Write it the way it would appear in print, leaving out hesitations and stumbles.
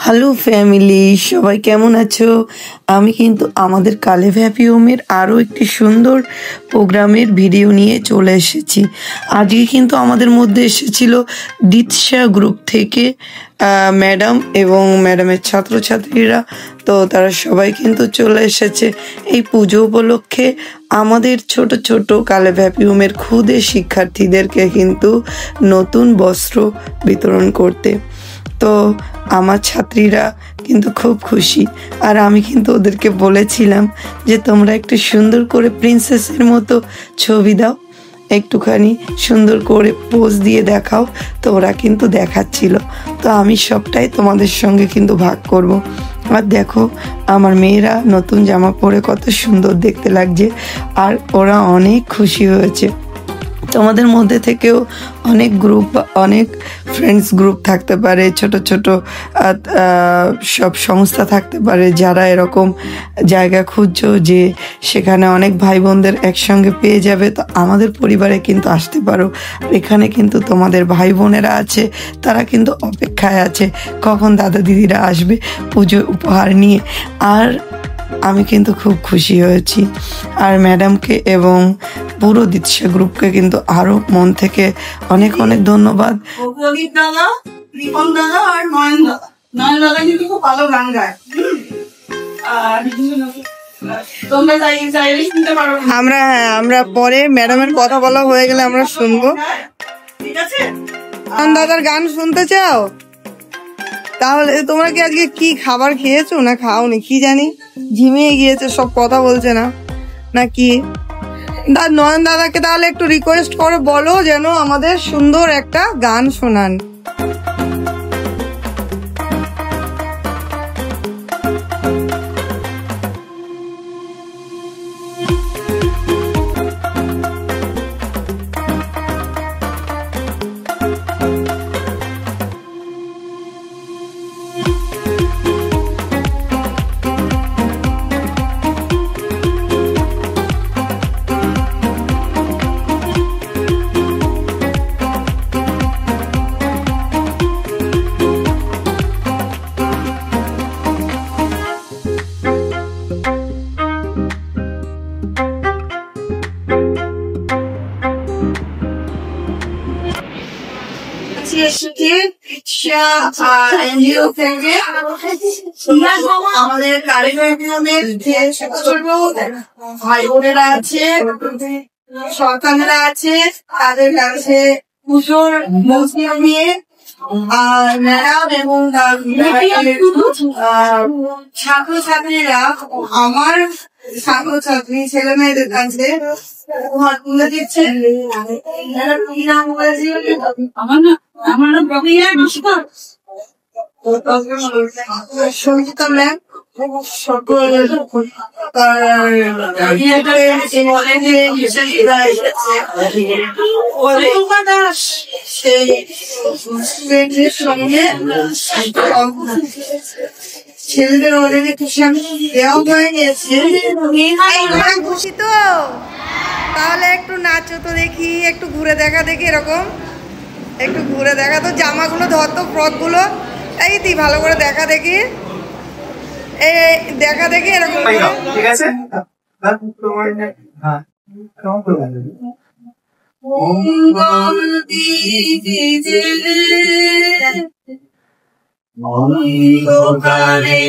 Hello family, সবাই কেমন আছো? আমি কিন্তু আমাদের কালেভ হ্যাপি হোমের আরও একটি সুন্দর প্রোগ্রামের ভিডিও নিয়ে চলে এসেছি। আজকে কিন্তু আমাদের মধ্যে এসেছিল দীক্ষা গ্রুপ থেকে ম্যাডাম এবং ম্যাডামের ছাত্রছাত্রীরা। তো তারা সবাই কিন্তু চলে এসেছে এই পুজো উপলক্ষে আমাদের ছোট ছোট কালেভ হ্যাপি হোমের ক্ষুদে শিক্ষার্থীদেরকে কিন্তু নতুন বস্ত্র বিতরণ করতে। তো আমার ছাত্রীরা কিন্তু খুব খুশি, আর আমি কিন্তু ওদেরকে বলেছিলাম যে তোমরা একটু সুন্দর করে প্রিন্সেসের মতো ছবি দাও, একটুখানি সুন্দর করে পোজ দিয়ে দেখাও। তো ওরা কিন্তু দেখাচ্ছিল, তো আমি সবটাই তোমাদের সঙ্গে কিন্তু ভাগ করব। আর দেখো আমার মেয়েরা নতুন জামা পরে কত সুন্দর দেখতে লাগছে, আর ওরা অনেক খুশি হয়েছে। তোমাদের মধ্যে থেকেও অনেক গ্রুপ, অনেক ফ্রেন্ডস গ্রুপ থাকতে পারে, ছোট ছোট সব সংস্থা থাকতে পারে যারা এরকম জায়গা খুঁজছো যে সেখানে অনেক ভাই বোনদের একসঙ্গে পেয়ে যাবে। তো আমাদের পরিবারে কিন্তু আসতে পারো। এখানে কিন্তু তোমাদের ভাই বোনেরা আছে, তারা কিন্তু অপেক্ষায় আছে কখন দাদা দিদিরা আসবে পুজো উপহার নিয়ে। আর আমি কিন্তু খুব খুশি হয়েছি। আর ম্যাডামকে এবং পুরো দীক্ষা গ্রুপকে কিন্তু আরো মন থেকে অনেক অনেক ধন্যবাদ। আমরা পরে ম্যাডামের কথা বলা হয়ে গেলে আমরা শুনবো। দাদার গান শুনতে চাও? তাহলে তোমরা কি আজকে কি খাবার খেয়েছো না খাওনি কি জানি, ঝিমিয়ে গিয়েছে, সব কথা বলছে না নাকি? নয়ন দাদাকে তাহলে একটু রিকোয়েস্ট করে বলো যেন আমাদের সুন্দর একটা গান শোনান। আমাদের কারিগরের যে ভাই বোনেরা আছে, সন্তানেরা আছে, তাদের কাছে পুজোর মৌসুম নিয়ে আর ম্যাডাম এবং ছাত্রছাত্রীরা আমার ছাত্রছাত্রী ছেলে মেয়েদের কাছে উপহার তুলে দিচ্ছে। আমার নাম সঙ্গীতা ম্যাম, সঙ্গে ছেলেদের অলরেডি টিউশন দেওয়া হয়ে গেছে। খুশি তো? তাহলে একটু নাচো তো দেখি, একটু ঘুরে দেখা দেখি, এরকম একটু ঘুরে দেখা তো, জামাগুলো ধরতো, ফ্রকগুলো এই দি ভালো করে দেখা দেখি, এই দেখা দেখি এরকম ঠিক আছে। অন্ধকারে